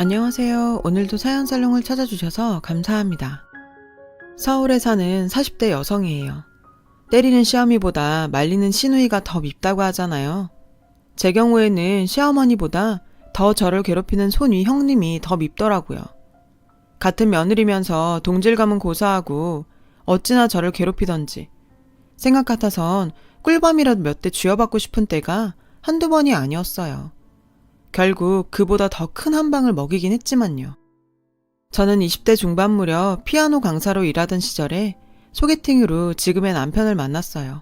안녕하세요. 오늘도 사연살롱을 찾아주셔서 감사합니다. 서울에 사는 40대 여성이에요. 때리는 시어미보다 말리는 시누이가 더 밉다고 하잖아요. 제 경우에는 시어머니보다 더 저를 괴롭히는 손위 형님이 더 밉더라고요. 같은 며느리면서 동질감은 고사하고 어찌나 저를 괴롭히던지 생각 같아선 꿀밤이라도 몇 대 쥐어받고 싶은 때가 한두 번이 아니었어요. 결국 그보다 더 큰 한 방을 먹이긴 했지만요. 저는 20대 중반 무렵 피아노 강사로 일하던 시절에 소개팅으로 지금의 남편을 만났어요.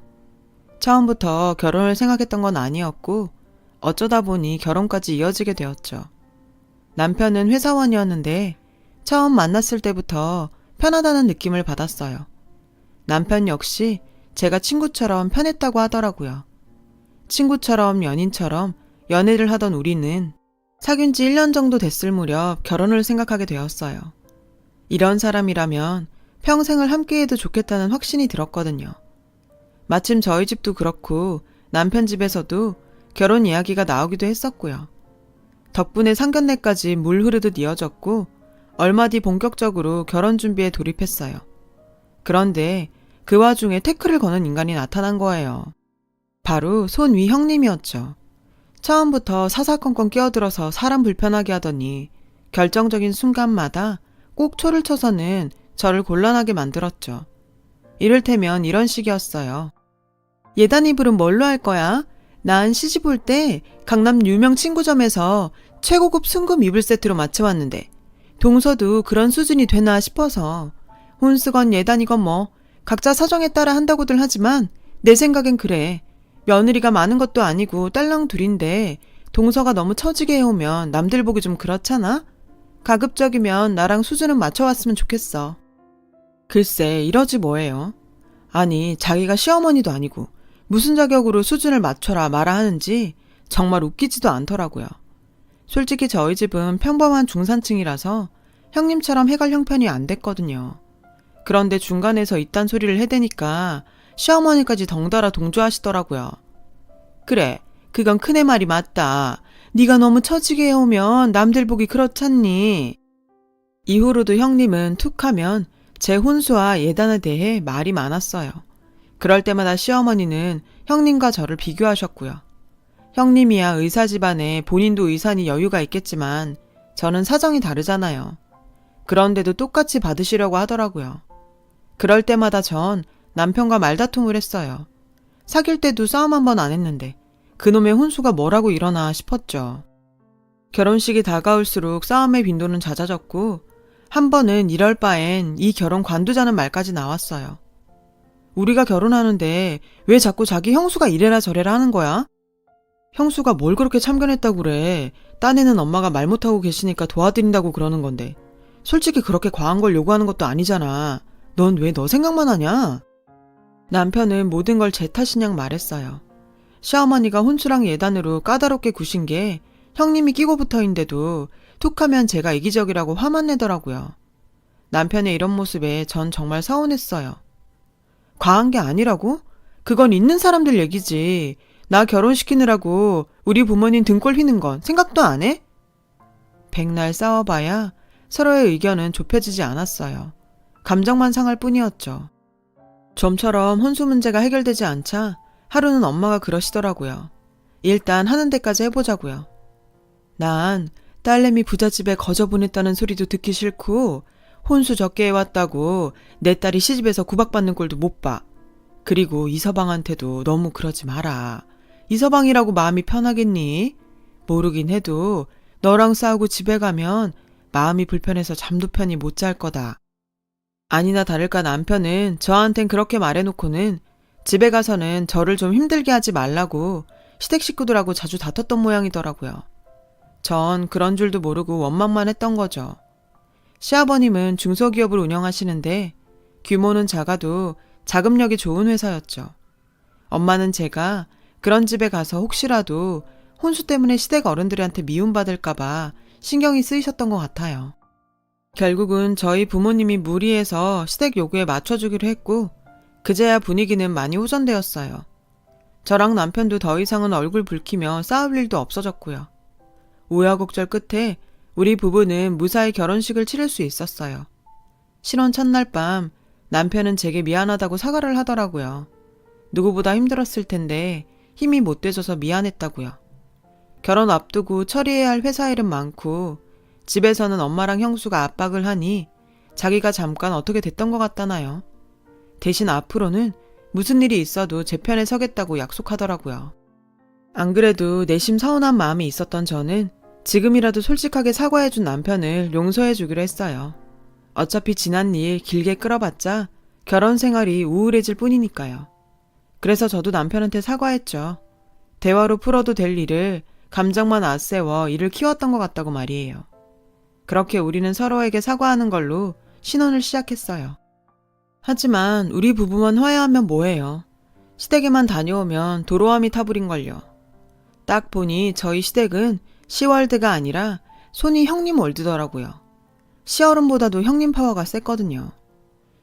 처음부터 결혼을 생각했던 건 아니었고 어쩌다 보니 결혼까지 이어지게 되었죠. 남편은 회사원이었는데 처음 만났을 때부터 편하다는 느낌을 받았어요. 남편 역시 제가 친구처럼 편했다고 하더라고요. 친구처럼 연인처럼 연애를 하던 우리는 사귄 지 1년 정도 됐을 무렵 결혼을 생각하게 되었어요. 이런 사람이라면 평생을 함께해도 좋겠다는 확신이 들었거든요. 마침 저희 집도 그렇고 남편 집에서도 결혼 이야기가 나오기도 했었고요. 덕분에 상견례까지 물 흐르듯 이어졌고 얼마 뒤 본격적으로 결혼 준비에 돌입했어요. 그런데 그 와중에 태클을 거는 인간이 나타난 거예요. 바로 손위 형님이었죠. 처음부터 사사건건 끼어들어서 사람 불편하게 하더니 결정적인 순간마다 꼭 초를 쳐서는 저를 곤란하게 만들었죠. 이를테면 이런 식이었어요. 예단 이불은 뭘로 할 거야? 난 시집 올 때 강남 유명 친구점에서 최고급 순금 이불 세트로 맞춰왔는데 동서도 그런 수준이 되나 싶어서 혼수건 예단이건 뭐 각자 사정에 따라 한다고들 하지만 내 생각엔 그래. 며느리가 많은 것도 아니고 딸랑 둘인데 동서가 너무 처지게 해오면 남들 보기 좀 그렇잖아? 가급적이면 나랑 수준은 맞춰왔으면 좋겠어. 글쎄 이러지 뭐예요. 아니 자기가 시어머니도 아니고 무슨 자격으로 수준을 맞춰라 마라 하는지 정말 웃기지도 않더라고요. 솔직히 저희 집은 평범한 중산층이라서 형님처럼 해갈 형편이 안 됐거든요. 그런데 중간에서 이딴 소리를 해대니까 시어머니까지 덩달아 동조하시더라고요. 그래, 그건 큰애 말이 맞다. 네가 너무 처지게 해오면 남들 보기 그렇잖니. 이후로도 형님은 툭 하면 제 혼수와 예단에 대해 말이 많았어요. 그럴 때마다 시어머니는 형님과 저를 비교하셨고요. 형님이야 의사 집안에 본인도 의사니 여유가 있겠지만 저는 사정이 다르잖아요. 그런데도 똑같이 받으시려고 하더라고요. 그럴 때마다 전 남편과 말다툼을 했어요. 사귈 때도 싸움 한 번 안 했는데 그놈의 혼수가 뭐라고 이러나 싶었죠. 결혼식이 다가올수록 싸움의 빈도는 잦아졌고 한 번은 이럴 바엔 이 결혼 관두자는 말까지 나왔어요. 우리가 결혼하는데 왜 자꾸 자기 형수가 이래라 저래라 하는 거야? 형수가 뭘 그렇게 참견했다고 그래. 딴에는 엄마가 말 못하고 계시니까 도와드린다고 그러는 건데 솔직히 그렇게 과한 걸 요구하는 것도 아니잖아. 넌 왜 너 생각만 하냐? 남편은 모든 걸 제 탓이냥 말했어요. 시어머니가 혼수랑 예단으로 까다롭게 구신 게 형님이 끼고 붙어있는데도 툭하면 제가 이기적이라고 화만 내더라고요. 남편의 이런 모습에 전 정말 서운했어요. 과한 게 아니라고? 그건 있는 사람들 얘기지. 나 결혼시키느라고 우리 부모님 등골 휘는 건 생각도 안 해? 백날 싸워봐야 서로의 의견은 좁혀지지 않았어요. 감정만 상할 뿐이었죠. 좀처럼 혼수 문제가 해결되지 않자 하루는 엄마가 그러시더라고요. 일단 하는 데까지 해보자고요. 난 딸내미 부잣집에 거저 보냈다는 소리도 듣기 싫고 혼수 적게 해왔다고 내 딸이 시집에서 구박받는 꼴도 못 봐. 그리고 이서방한테도 너무 그러지 마라. 이서방이라고 마음이 편하겠니? 모르긴 해도 너랑 싸우고 집에 가면 마음이 불편해서 잠도 편히 못 잘 거다. 아니나 다를까 남편은 저한텐 그렇게 말해놓고는 집에 가서는 저를 좀 힘들게 하지 말라고 시댁 식구들하고 자주 다퉜던 모양이더라고요. 전 그런 줄도 모르고 원망만 했던 거죠. 시아버님은 중소기업을 운영하시는데 규모는 작아도 자금력이 좋은 회사였죠. 엄마는 제가 그런 집에 가서 혹시라도 혼수 때문에 시댁 어른들한테 미움받을까봐 신경이 쓰이셨던 것 같아요. 결국은 저희 부모님이 무리해서 시댁 요구에 맞춰주기로 했고 그제야 분위기는 많이 호전되었어요. 저랑 남편도 더 이상은 얼굴 붉히며 싸울 일도 없어졌고요. 우여곡절 끝에 우리 부부는 무사히 결혼식을 치를 수 있었어요. 신혼 첫날 밤 남편은 제게 미안하다고 사과를 하더라고요. 누구보다 힘들었을 텐데 힘이 못 돼줘서 미안했다고요. 결혼 앞두고 처리해야 할 회사 일은 많고 집에서는 엄마랑 형수가 압박을 하니 자기가 잠깐 어떻게 됐던 것 같다나요. 대신 앞으로는 무슨 일이 있어도 제 편에 서겠다고 약속하더라고요. 안 그래도 내심 서운한 마음이 있었던 저는 지금이라도 솔직하게 사과해준 남편을 용서해주기로 했어요. 어차피 지난 일 길게 끌어봤자 결혼 생활이 우울해질 뿐이니까요. 그래서 저도 남편한테 사과했죠. 대화로 풀어도 될 일을 감정만 앞세워 일을 키웠던 것 같다고 말이에요. 그렇게 우리는 서로에게 사과하는 걸로 신혼을 시작했어요. 하지만 우리 부부만 화해하면 뭐해요. 시댁에만 다녀오면 도로함이 타버린걸요. 딱 보니 저희 시댁은 시월드가 아니라 손이 형님 월드더라고요. 시어른보다도 형님 파워가 셌거든요.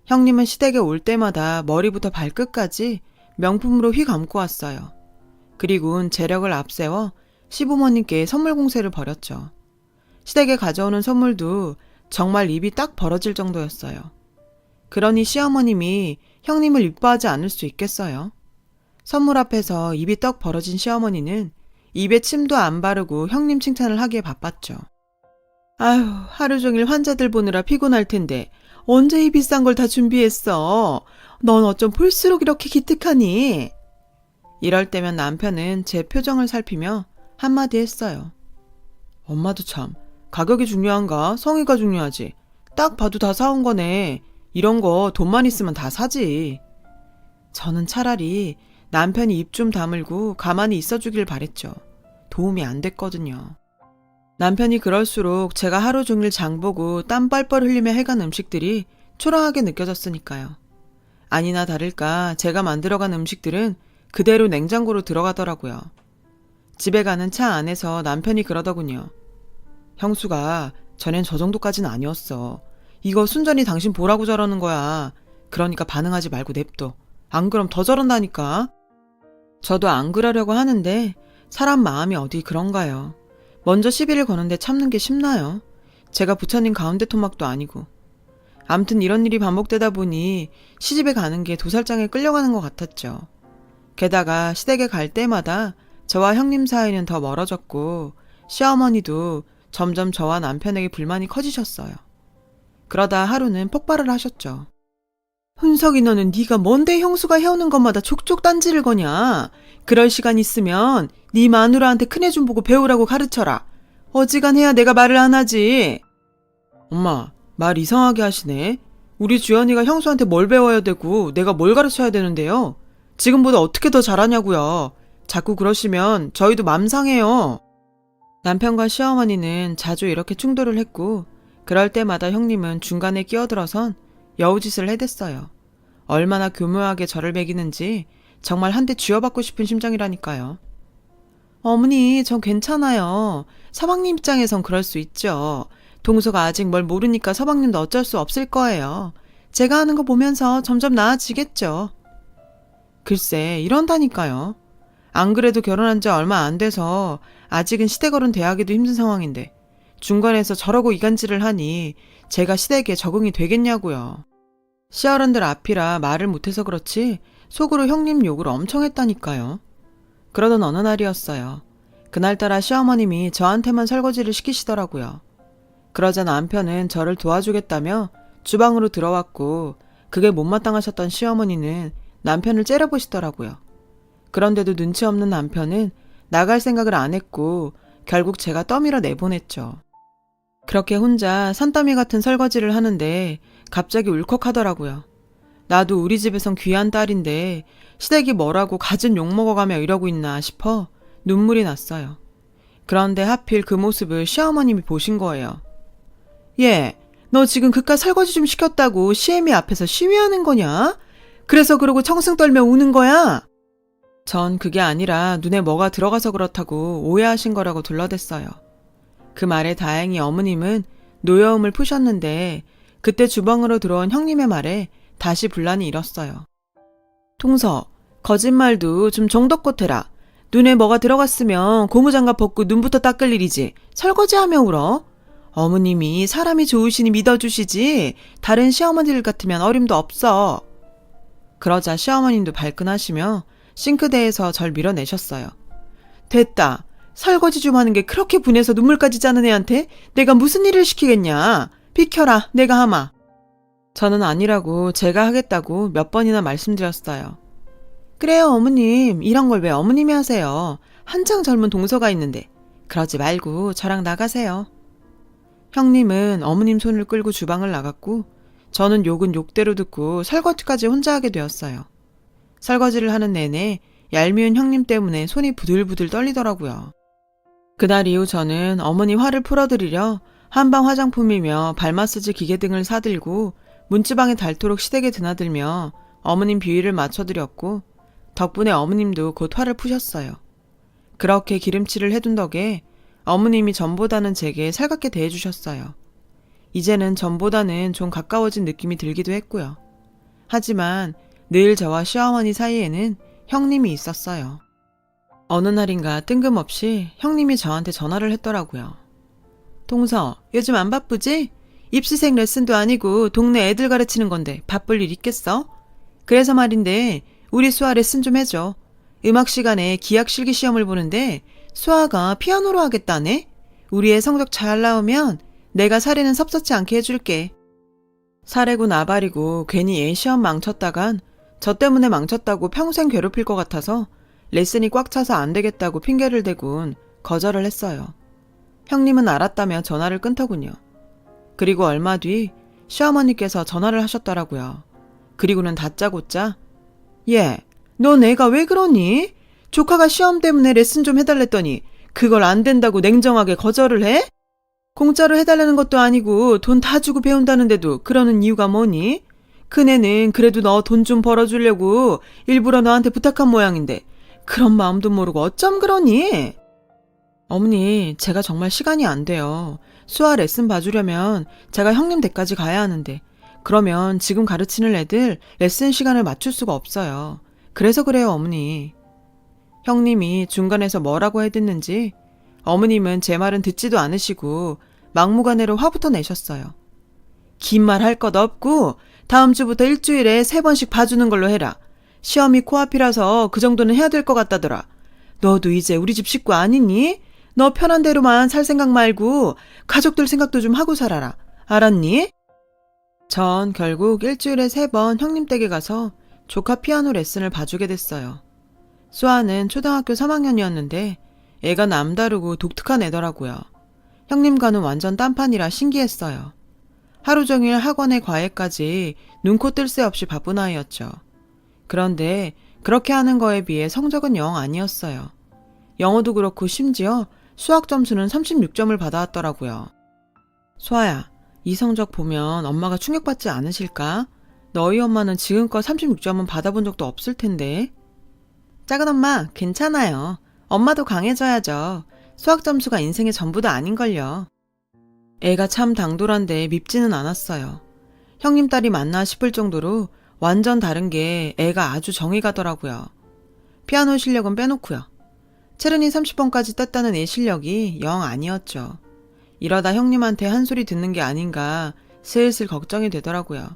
형님은 시댁에 올 때마다 머리부터 발끝까지 명품으로 휘감고 왔어요. 그리고는 재력을 앞세워 시부모님께 선물 공세를 벌였죠. 시댁에 가져오는 선물도 정말 입이 딱 벌어질 정도였어요. 그러니 시어머님이 형님을 이뻐하지 않을 수 있겠어요? 선물 앞에서 입이 떡 벌어진 시어머니는 입에 침도 안 바르고 형님 칭찬을 하기에 바빴죠. 아휴, 하루 종일 환자들 보느라 피곤할 텐데 언제 이 비싼 걸 다 준비했어? 넌 어쩜 볼수록 이렇게 기특하니? 이럴 때면 남편은 제 표정을 살피며 한마디 했어요. 엄마도 참, 가격이 중요한가? 성의가 중요하지. 딱 봐도 다 사온 거네. 이런 거 돈만 있으면 다 사지. 저는 차라리 남편이 입 좀 다물고 가만히 있어주길 바랬죠. 도움이 안 됐거든요. 남편이 그럴수록 제가 하루 종일 장보고 땀 뻘뻘 흘리며 해간 음식들이 초라하게 느껴졌으니까요. 아니나 다를까 제가 만들어간 음식들은 그대로 냉장고로 들어가더라고요. 집에 가는 차 안에서 남편이 그러더군요. 형수가 전엔 저 정도까지는 아니었어. 이거 순전히 당신 보라고 저러는 거야. 그러니까 반응하지 말고 냅둬. 안 그럼 더 저런다니까. 저도 안 그러려고 하는데 사람 마음이 어디 그런가요. 먼저 시비를 거는데 참는 게 쉽나요? 제가 부처님 가운데 토막도 아니고. 암튼 이런 일이 반복되다 보니 시집에 가는 게 도살장에 끌려가는 것 같았죠. 게다가 시댁에 갈 때마다 저와 형님 사이는 더 멀어졌고 시어머니도 점점 저와 남편에게 불만이 커지셨어요. 그러다 하루는 폭발을 하셨죠. 훈석이 너는 네가 뭔데 형수가 해오는 것마다 족족 딴지를 거냐. 그럴 시간 있으면 네 마누라한테 큰애 좀 보고 배우라고 가르쳐라. 어지간해야 내가 말을 안 하지. 엄마, 말 이상하게 하시네. 우리 주연이가 형수한테 뭘 배워야 되고 내가 뭘 가르쳐야 되는데요. 지금보다 어떻게 더 잘하냐고요. 자꾸 그러시면 저희도 맘 상해요. 남편과 시어머니는 자주 이렇게 충돌을 했고 그럴 때마다 형님은 중간에 끼어들어선 여우짓을 해댔어요. 얼마나 교묘하게 저를 매기는지 정말 한 대 쥐어받고 싶은 심정이라니까요. 어머니, 전 괜찮아요. 서방님 입장에선 그럴 수 있죠. 동서가 아직 뭘 모르니까 서방님도 어쩔 수 없을 거예요. 제가 하는 거 보면서 점점 나아지겠죠. 글쎄, 이런다니까요. 안 그래도 결혼한 지 얼마 안 돼서 아직은 시댁어른 대하기도 힘든 상황인데 중간에서 저러고 이간질을 하니 제가 시댁에 적응이 되겠냐고요. 시어른들 앞이라 말을 못해서 그렇지 속으로 형님 욕을 엄청 했다니까요. 그러던 어느 날이었어요. 그날따라 시어머님이 저한테만 설거지를 시키시더라고요. 그러자 남편은 저를 도와주겠다며 주방으로 들어왔고 그게 못마땅하셨던 시어머니는 남편을 째려보시더라고요. 그런데도 눈치 없는 남편은 나갈 생각을 안 했고 결국 제가 떠밀어 내보냈죠. 그렇게 혼자 산더미 같은 설거지를 하는데 갑자기 울컥하더라고요. 나도 우리 집에선 귀한 딸인데 시댁이 뭐라고 갖은 욕 먹어가며 이러고 있나 싶어 눈물이 났어요. 그런데 하필 그 모습을 시어머님이 보신 거예요. 얘, 너 지금 그깟 설거지 좀 시켰다고 시애미 앞에서 시위하는 거냐? 그래서 그러고 청승 떨며 우는 거야? 전 그게 아니라 눈에 뭐가 들어가서 그렇다고 오해하신 거라고 둘러댔어요. 그 말에 다행히 어머님은 노여움을 푸셨는데 그때 주방으로 들어온 형님의 말에 다시 분란이 일었어요. 통서, 거짓말도 좀 정도껏 해라. 눈에 뭐가 들어갔으면 고무장갑 벗고 눈부터 닦을 일이지 설거지하며 울어? 어머님이 사람이 좋으시니 믿어주시지 다른 시어머니들 같으면 어림도 없어. 그러자 시어머님도 발끈하시며 싱크대에서 절 밀어내셨어요. 됐다. 설거지 좀 하는 게 그렇게 분해서 눈물까지 짜는 애한테 내가 무슨 일을 시키겠냐. 비켜라, 내가 하마. 저는 아니라고 제가 하겠다고 몇 번이나 말씀드렸어요. 그래요, 어머님. 이런 걸 왜 어머님이 하세요. 한창 젊은 동서가 있는데. 그러지 말고 저랑 나가세요. 형님은 어머님 손을 끌고 주방을 나갔고 저는 욕은 욕대로 듣고 설거지까지 혼자 하게 되었어요. 설거지를 하는 내내 얄미운 형님 때문에 손이 부들부들 떨리더라고요. 그날 이후 저는 어머니 화를 풀어드리려 한방 화장품이며 발마사지 기계 등을 사들고 문지방에 닳도록 시댁에 드나들며 어머님 비위를 맞춰드렸고 덕분에 어머님도 곧 화를 푸셨어요. 그렇게 기름칠을 해둔 덕에 어머님이 전보다는 제게 살갑게 대해주셨어요. 이제는 전보다는 좀 가까워진 느낌이 들기도 했고요. 하지만 늘 저와 시어머니 사이에는 형님이 있었어요. 어느 날인가 뜬금없이 형님이 저한테 전화를 했더라고요. 동서, 요즘 안 바쁘지? 입시생 레슨도 아니고 동네 애들 가르치는 건데 바쁠 일 있겠어? 그래서 말인데 우리 수아 레슨 좀 해줘. 음악 시간에 기악 실기 시험을 보는데 수아가 피아노로 하겠다네? 우리 애 성적 잘 나오면 내가 사례는 섭섭지 않게 해줄게. 사례고 나발이고 괜히 애 시험 망쳤다간 저 때문에 망쳤다고 평생 괴롭힐 것 같아서 레슨이 꽉 차서 안 되겠다고 핑계를 대곤 거절을 했어요. 형님은 알았다며 전화를 끊더군요. 그리고 얼마 뒤 시어머니께서 전화를 하셨더라고요. 그리고는 다짜고짜 얘, 넌 애가 왜 그러니? 조카가 시험 때문에 레슨 좀 해달랬더니 그걸 안 된다고 냉정하게 거절을 해? 공짜로 해달라는 것도 아니고 돈 다 주고 배운다는데도 그러는 이유가 뭐니? 큰애는 그래도 너 돈 좀 벌어주려고 일부러 너한테 부탁한 모양인데 그런 마음도 모르고 어쩜 그러니? 어머니, 제가 정말 시간이 안 돼요. 수아 레슨 봐주려면 제가 형님 댁까지 가야 하는데 그러면 지금 가르치는 애들 레슨 시간을 맞출 수가 없어요. 그래서 그래요, 어머니. 형님이 중간에서 뭐라고 해댔는지 어머님은 제 말은 듣지도 않으시고 막무가내로 화부터 내셨어요. 긴 말 할 것 없고 다음 주부터 일주일에 3번씩 봐주는 걸로 해라. 시험이 코앞이라서 그 정도는 해야 될 것 같다더라. 너도 이제 우리 집 식구 아니니? 너 편한 대로만 살 생각 말고 가족들 생각도 좀 하고 살아라. 알았니? 전 결국 일주일에 3번 형님 댁에 가서 조카 피아노 레슨을 봐주게 됐어요. 수아는 초등학교 3학년이었는데 애가 남다르고 독특한 애더라고요. 형님과는 완전 딴판이라 신기했어요. 하루 종일 학원에 과외까지 눈코 뜰 새 없이 바쁜 아이였죠. 그런데 그렇게 하는 거에 비해 성적은 영 아니었어요. 영어도 그렇고 심지어 수학 점수는 36점을 받아왔더라고요. 수아야, 이 성적 보면 엄마가 충격받지 않으실까? 너희 엄마는 지금껏 36점은 받아본 적도 없을 텐데. 작은 엄마, 괜찮아요. 엄마도 강해져야죠. 수학 점수가 인생의 전부도 아닌걸요. 애가 참 당돌한데 밉지는 않았어요. 형님 딸이 맞나 싶을 정도로 완전 다른 게 애가 아주 정이 가더라고요. 피아노 실력은 빼놓고요. 체르니 30번까지 뗐다는 애 실력이 영 아니었죠. 이러다 형님한테 한 소리 듣는 게 아닌가 슬슬 걱정이 되더라고요.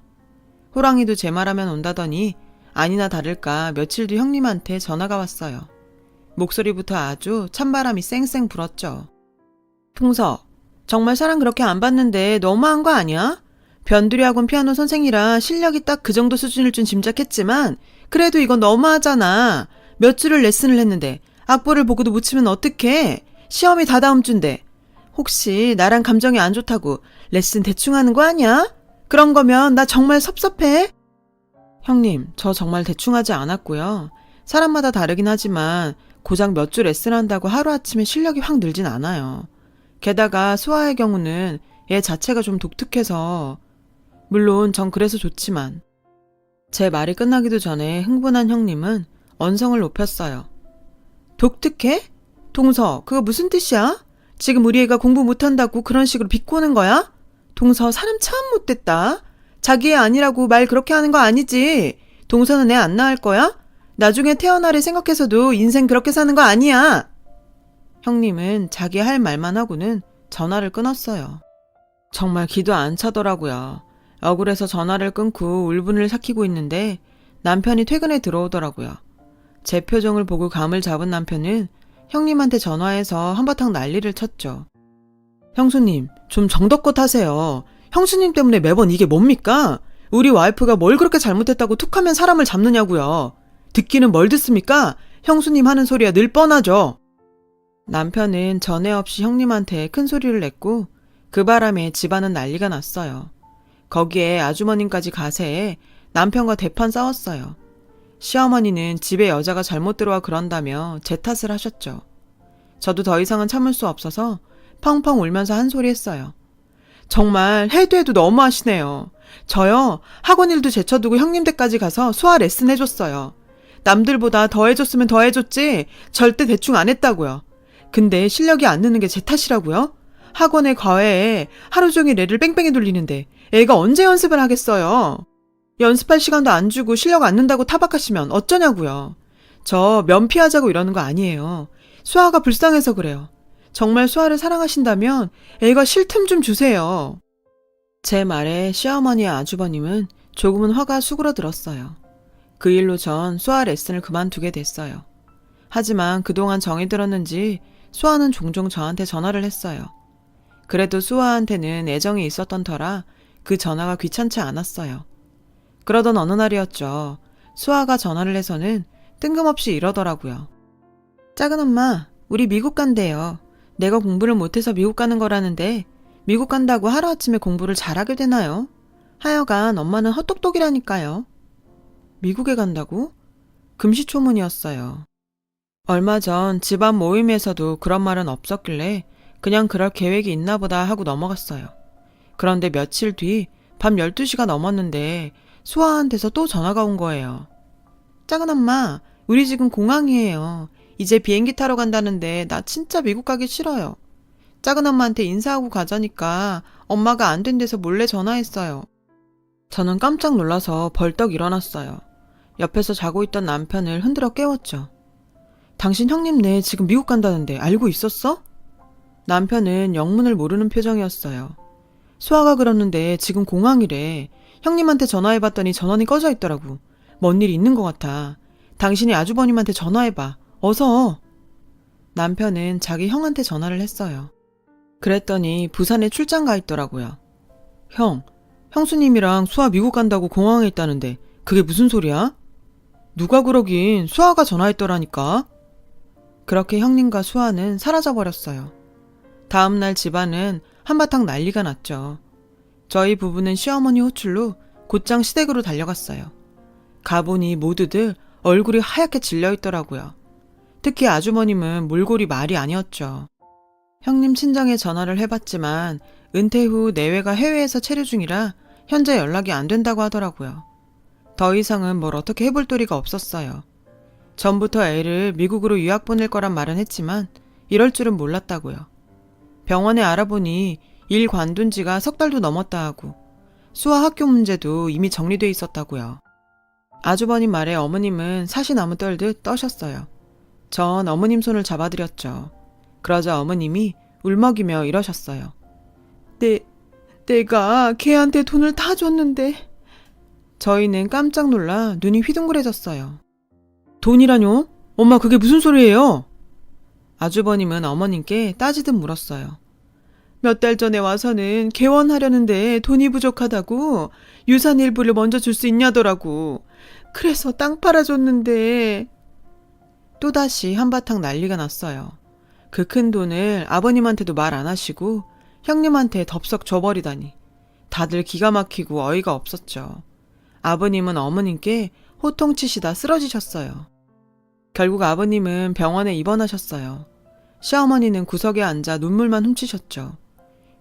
호랑이도 제 말하면 온다더니 아니나 다를까 며칠 뒤 형님한테 전화가 왔어요. 목소리부터 아주 찬바람이 쌩쌩 불었죠. 풍서, 정말 사랑 그렇게 안 받는데 너무한 거 아니야? 변두리 학원 피아노 선생이라 실력이 딱 그 정도 수준일 줄 짐작했지만 그래도 이건 너무하잖아. 몇 주를 레슨을 했는데 악보를 보고도 못 치면 어떡해? 시험이 다 다음 주인데. 혹시 나랑 감정이 안 좋다고 레슨 대충 하는 거 아니야? 그런 거면 나 정말 섭섭해. 형님, 저 정말 대충 하지 않았고요. 사람마다 다르긴 하지만 고작 몇 주 레슨한다고 하루아침에 실력이 확 늘진 않아요. 게다가 수아의 경우는 애 자체가 좀 독특해서 물론 전 그래서 좋지만 제 말이 끝나기도 전에 흥분한 형님은 언성을 높였어요. 독특해? 동서, 그거 무슨 뜻이야? 지금 우리 애가 공부 못한다고 그런 식으로 비꼬는 거야? 동서, 사람 참 못됐다. 자기 애 아니라고 말 그렇게 하는 거 아니지. 동서는 애 안 낳을 거야? 나중에 태어나를 생각해서도 인생 그렇게 사는 거 아니야. 형님은 자기 할 말만 하고는 전화를 끊었어요. 정말 기도 안 차더라고요. 억울해서 전화를 끊고 울분을 삭히고 있는데 남편이 퇴근에 들어오더라고요. 제 표정을 보고 감을 잡은 남편은 형님한테 전화해서 한바탕 난리를 쳤죠. 형수님, 좀 정덕껏 하세요. 형수님 때문에 매번 이게 뭡니까? 우리 와이프가 뭘 그렇게 잘못했다고 툭하면 사람을 잡느냐고요. 듣기는 뭘 듣습니까? 형수님 하는 소리야 늘 뻔하죠. 남편은 전에 없이 형님한테 큰 소리를 냈고 그 바람에 집안은 난리가 났어요. 거기에 아주머님까지 가세해 남편과 대판 싸웠어요. 시어머니는 집에 여자가 잘못 들어와 그런다며 제 탓을 하셨죠. 저도 더 이상은 참을 수 없어서 펑펑 울면서 한 소리 했어요. 정말 해도 해도 너무하시네요. 저요, 학원 일도 제쳐두고 형님 댁까지 가서 수화 레슨 해줬어요. 남들보다 더 해줬으면 더 해줬지 절대 대충 안 했다고요. 근데 실력이 안 느는 게 제 탓이라고요? 학원에 과외에 하루 종일 애를 뺑뺑이 돌리는데 애가 언제 연습을 하겠어요? 연습할 시간도 안 주고 실력 안 는다고 타박하시면 어쩌냐고요. 저 면피하자고 이러는 거 아니에요. 수아가 불쌍해서 그래요. 정말 수아를 사랑하신다면 애가 쉴 틈 좀 주세요. 제 말에 시어머니와 아주버님은 조금은 화가 수그러들었어요. 그 일로 전 수아 레슨을 그만두게 됐어요. 하지만 그동안 정이 들었는지 수아는 종종 저한테 전화를 했어요. 그래도 수아한테는 애정이 있었던 터라 그 전화가 귀찮지 않았어요. 그러던 어느 날이었죠. 수아가 전화를 해서는 뜬금없이 이러더라고요. 작은 엄마, 우리 미국 간대요. 내가 공부를 못해서 미국 가는 거라는데 미국 간다고 하루아침에 공부를 잘하게 되나요? 하여간 엄마는 헛똑똑이라니까요. 미국에 간다고? 금시초문이었어요. 얼마 전 집안 모임에서도 그런 말은 없었길래 그냥 그럴 계획이 있나 보다 하고 넘어갔어요. 그런데 며칠 뒤 밤 12시가 넘었는데 수아한테서 또 전화가 온 거예요. 작은 엄마, 우리 지금 공항이에요. 이제 비행기 타러 간다는데 나 진짜 미국 가기 싫어요. 작은 엄마한테 인사하고 가자니까 엄마가 안 된대서 몰래 전화했어요. 저는 깜짝 놀라서 벌떡 일어났어요. 옆에서 자고 있던 남편을 흔들어 깨웠죠. 당신 형님네 지금 미국 간다는데 알고 있었어? 남편은 영문을 모르는 표정이었어요. 수아가 그러는데 지금 공항이래. 형님한테 전화해봤더니 전원이 꺼져 있더라고. 뭔 일이 있는 것 같아. 당신이 아주버님한테 전화해봐. 어서. 남편은 자기 형한테 전화를 했어요. 그랬더니 부산에 출장 가 있더라고요. 형수님이랑 수아 미국 간다고 공항에 있다는데 그게 무슨 소리야? 누가 그러긴 수아가 전화했더라니까. 그렇게 형님과 수아는 사라져버렸어요. 다음날 집안은 한바탕 난리가 났죠. 저희 부부는 시어머니 호출로 곧장 시댁으로 달려갔어요. 가보니 모두들 얼굴이 하얗게 질려있더라고요. 특히 아주머님은 몰골이 말이 아니었죠. 형님 친정에 전화를 해봤지만 은퇴 후 내외가 해외에서 체류 중이라 현재 연락이 안 된다고 하더라고요. 더 이상은 뭘 어떻게 해볼 도리가 없었어요. 전부터 애를 미국으로 유학 보낼 거란 말은 했지만 이럴 줄은 몰랐다고요. 병원에 알아보니 일 관둔 지가 3달도 넘었다 하고 수아 학교 문제도 이미 정리돼 있었다고요. 아주버님 말에 어머님은 사시나무 떨듯 떠셨어요. 전 어머님 손을 잡아드렸죠. 그러자 어머님이 울먹이며 이러셨어요. 내가 걔한테 돈을 다 줬는데. 저희는 깜짝 놀라 눈이 휘둥그레졌어요. 돈이라뇨? 엄마 그게 무슨 소리예요? 아주버님은 어머님께 따지듯 물었어요. 몇 달 전에 와서는 개원하려는데 돈이 부족하다고 유산 일부를 먼저 줄 수 있냐더라고. 그래서 땅 팔아줬는데. 또다시 한바탕 난리가 났어요. 그 큰 돈을 아버님한테도 말 안 하시고 형님한테 덥석 줘버리다니. 다들 기가 막히고 어이가 없었죠. 아버님은 어머님께 호통치시다 쓰러지셨어요. 결국 아버님은 병원에 입원하셨어요. 시어머니는 구석에 앉아 눈물만 훔치셨죠.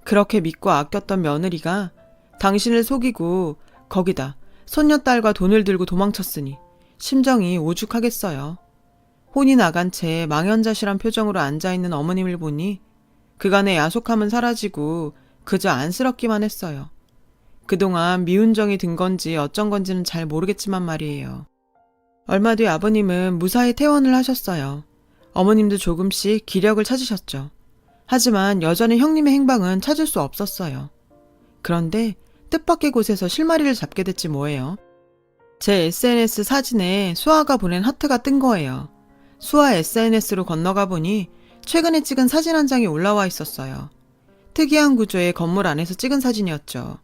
그렇게 믿고 아꼈던 며느리가 당신을 속이고 거기다 손녀딸과 돈을 들고 도망쳤으니 심정이 오죽하겠어요. 혼이 나간 채 망연자실한 표정으로 앉아있는 어머님을 보니 그간의 야속함은 사라지고 그저 안쓰럽기만 했어요. 그동안 미운 정이 든 건지 어쩐 건지는 잘 모르겠지만 말이에요. 얼마 뒤 아버님은 무사히 퇴원을 하셨어요. 어머님도 조금씩 기력을 찾으셨죠. 하지만 여전히 형님의 행방은 찾을 수 없었어요. 그런데 뜻밖의 곳에서 실마리를 잡게 됐지 뭐예요. 제 SNS 사진에 수아가 보낸 하트가 뜬 거예요. 수아 SNS로 건너가 보니 최근에 찍은 사진 한 장이 올라와 있었어요. 특이한 구조의 건물 안에서 찍은 사진이었죠.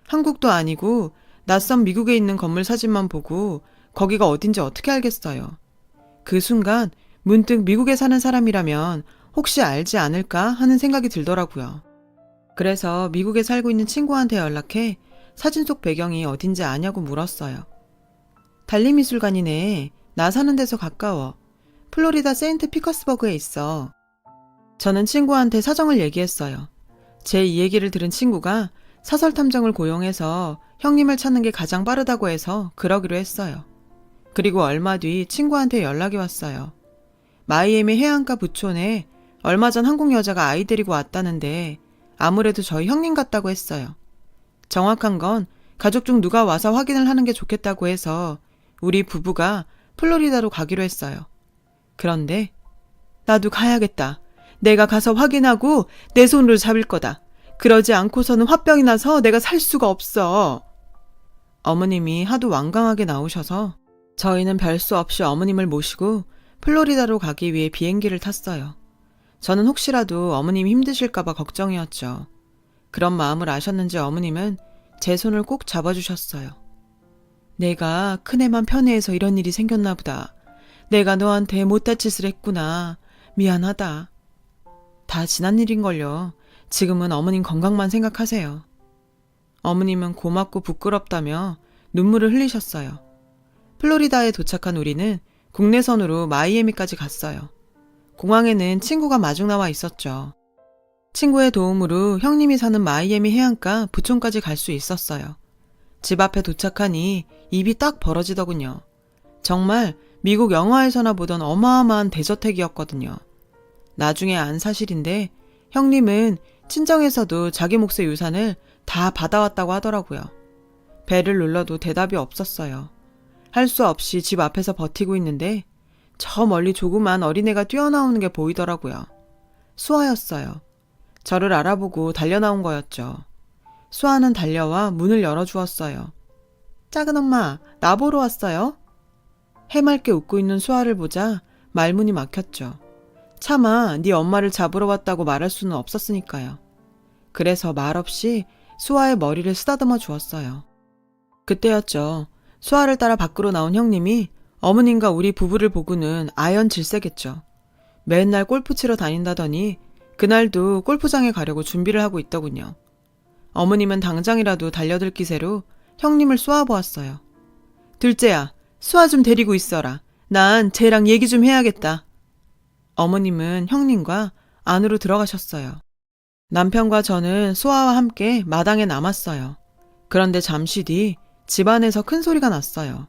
한국도 아니고 낯선 미국에 있는 건물 사진만 보고 거기가 어딘지 어떻게 알겠어요. 그 순간 문득 미국에 사는 사람이라면 혹시 알지 않을까 하는 생각이 들더라고요. 그래서 미국에 살고 있는 친구한테 연락해 사진 속 배경이 어딘지 아냐고 물었어요. 달리미술관이네. 나 사는 데서 가까워. 플로리다 세인트 피커스버그에 있어. 저는 친구한테 사정을 얘기했어요. 제 이 얘기를 들은 친구가 사설 탐정을 고용해서 형님을 찾는 게 가장 빠르다고 해서 그러기로 했어요. 그리고 얼마 뒤 친구한테 연락이 왔어요. 마이애미 해안가 부촌에 얼마 전 한국 여자가 아이 데리고 왔다는데 아무래도 저희 형님 같다고 했어요. 정확한 건 가족 중 누가 와서 확인을 하는 게 좋겠다고 해서 우리 부부가 플로리다로 가기로 했어요. 그런데 나도 가야겠다. 내가 가서 확인하고 내 손으로 잡을 거다. 그러지 않고서는 화병이 나서 내가 살 수가 없어. 어머님이 하도 완강하게 나오셔서 저희는 별 수 없이 어머님을 모시고 플로리다로 가기 위해 비행기를 탔어요. 저는 혹시라도 어머님이 힘드실까봐 걱정이었죠. 그런 마음을 아셨는지 어머님은 제 손을 꼭 잡아주셨어요. 내가 큰애만 편애해서 이런 일이 생겼나 보다. 내가 너한테 못할 짓을 했구나. 미안하다. 다 지난 일인걸요. 지금은 어머님 건강만 생각하세요. 어머님은 고맙고 부끄럽다며 눈물을 흘리셨어요. 플로리다에 도착한 우리는 국내선으로 마이애미까지 갔어요. 공항에는 친구가 마중 나와 있었죠. 친구의 도움으로 형님이 사는 마이애미 해안가 부촌까지 갈 수 있었어요. 집 앞에 도착하니 입이 딱 벌어지더군요. 정말 미국 영화에서나 보던 어마어마한 대저택이었거든요. 나중에 안 사실인데 형님은 친정에서도 자기 몫의 유산을 다 받아왔다고 하더라고요. 벨을 눌러도 대답이 없었어요. 할 수 없이 집 앞에서 버티고 있는데 저 멀리 조그만 어린애가 뛰어나오는 게 보이더라고요. 수아였어요. 저를 알아보고 달려나온 거였죠. 수아는 달려와 문을 열어주었어요. 작은 엄마, 나 보러 왔어요? 해맑게 웃고 있는 수아를 보자 말문이 막혔죠. 차마 네 엄마를 잡으러 왔다고 말할 수는 없었으니까요. 그래서 말없이 수아의 머리를 쓰다듬어 주었어요. 그때였죠. 수아를 따라 밖으로 나온 형님이 어머님과 우리 부부를 보고는 아연 질색했죠. 맨날 골프 치러 다닌다더니 그날도 골프장에 가려고 준비를 하고 있더군요. 어머님은 당장이라도 달려들 기세로 형님을 쏘아보았어요. 둘째야, 수아 좀 데리고 있어라. 난 쟤랑 얘기 좀 해야겠다. 어머님은 형님과 안으로 들어가셨어요. 남편과 저는 수아와 함께 마당에 남았어요. 그런데 잠시 뒤 집안에서 큰 소리가 났어요.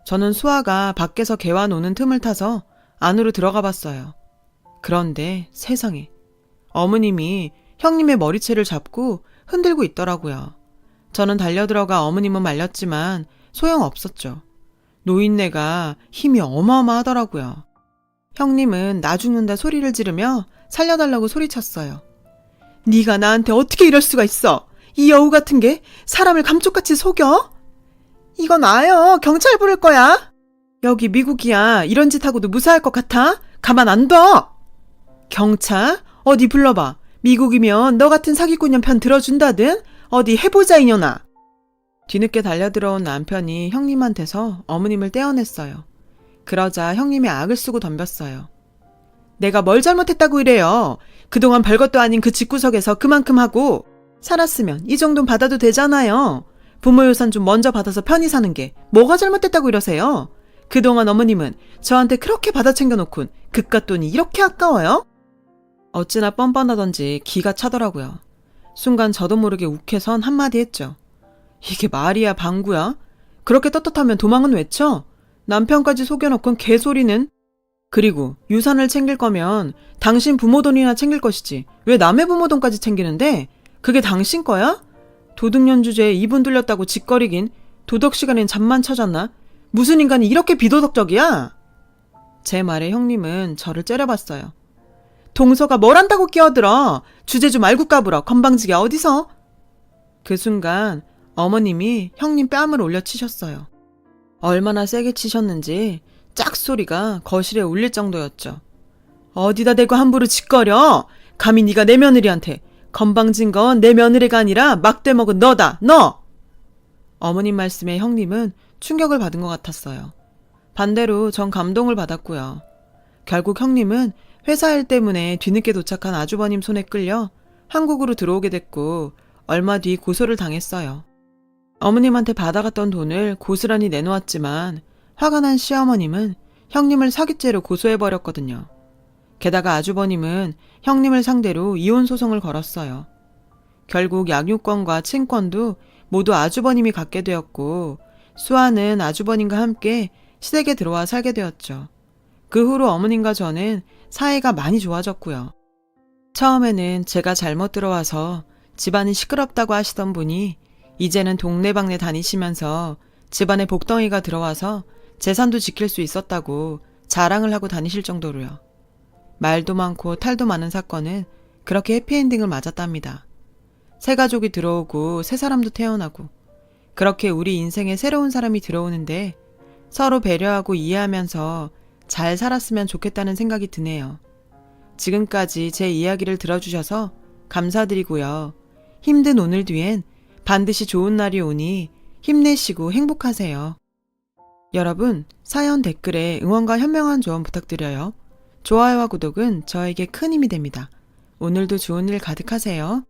저는 수아가 밖에서 개와 노는 틈을 타서 안으로 들어가 봤어요. 그런데 세상에, 어머님이 형님의 머리채를 잡고 흔들고 있더라고요. 저는 달려들어가 어머님은 말렸지만 소용없었죠. 노인네가 힘이 어마어마하더라고요. 형님은 나 죽는다 소리를 지르며 살려달라고 소리쳤어요. 네가 나한테 어떻게 이럴 수가 있어? 이 여우 같은 게 사람을 감쪽같이 속여? 이거 나요. 경찰 부를 거야. 여기 미국이야. 이런 짓 하고도 무사할 것 같아? 가만 안 둬. 경찰? 어디 불러봐. 미국이면 너 같은 사기꾼 편 들어준다든? 어디 해보자 이년아. 뒤늦게 달려들어온 남편이 형님한테서 어머님을 떼어냈어요. 그러자 형님이 악을 쓰고 덤볐어요. 내가 뭘 잘못했다고 이래요. 그동안 별것도 아닌 그 집구석에서 그만큼 하고 살았으면 이 정도는 받아도 되잖아요. 부모 유산 좀 먼저 받아서 편히 사는 게 뭐가 잘못됐다고 이러세요? 그동안 어머님은 저한테 그렇게 받아 챙겨놓곤 그깟 돈이 이렇게 아까워요? 어찌나 뻔뻔하던지 기가 차더라고요. 순간 저도 모르게 욱해선 한마디 했죠. 이게 말이야 방구야? 그렇게 떳떳하면 도망은 왜 쳐? 남편까지 속여놓곤 개소리는? 그리고 유산을 챙길 거면 당신 부모 돈이나 챙길 것이지 왜 남의 부모 돈까지 챙기는데? 그게 당신 거야? 도둑년 주제에 이분 들렸다고 짓거리긴 도덕 시간엔 잠만 쳐졌나? 무슨 인간이 이렇게 비도덕적이야? 제 말에 형님은 저를 째려봤어요. 동서가 뭘 한다고 끼어들어? 주제 좀 알고 까불어. 건방지게 어디서? 그 순간 어머님이 형님 뺨을 올려 치셨어요. 얼마나 세게 치셨는지 짝소리가 거실에 울릴 정도였죠. 어디다 대고 함부로 짓거려? 감히 네가 내 며느리한테. 건방진 건 내 며느리가 아니라 막대 먹은 너다, 너! 어머님 말씀에 형님은 충격을 받은 것 같았어요. 반대로 전 감동을 받았고요. 결국 형님은 회사 일 때문에 뒤늦게 도착한 아주버님 손에 끌려 한국으로 들어오게 됐고 얼마 뒤 고소를 당했어요. 어머님한테 받아갔던 돈을 고스란히 내놓았지만 화가 난 시어머님은 형님을 사기죄로 고소해버렸거든요. 게다가 아주버님은 형님을 상대로 이혼 소송을 걸었어요. 결국 양육권과 친권도 모두 아주버님이 갖게 되었고 수아는 아주버님과 함께 시댁에 들어와 살게 되었죠. 그 후로 어머님과 저는 사이가 많이 좋아졌고요. 처음에는 제가 잘못 들어와서 집안이 시끄럽다고 하시던 분이 이제는 동네방네 다니시면서 집안에 복덩이가 들어와서 재산도 지킬 수 있었다고 자랑을 하고 다니실 정도로요. 말도 많고 탈도 많은 사건은 그렇게 해피엔딩을 맞았답니다. 새 가족이 들어오고 새 사람도 태어나고 그렇게 우리 인생에 새로운 사람이 들어오는데 서로 배려하고 이해하면서 잘 살았으면 좋겠다는 생각이 드네요. 지금까지 제 이야기를 들어주셔서 감사드리고요. 힘든 오늘 뒤엔 반드시 좋은 날이 오니 힘내시고 행복하세요. 여러분, 사연 댓글에 응원과 현명한 조언 부탁드려요. 좋아요와 구독은 저에게 큰 힘이 됩니다. 오늘도 좋은 일 가득하세요.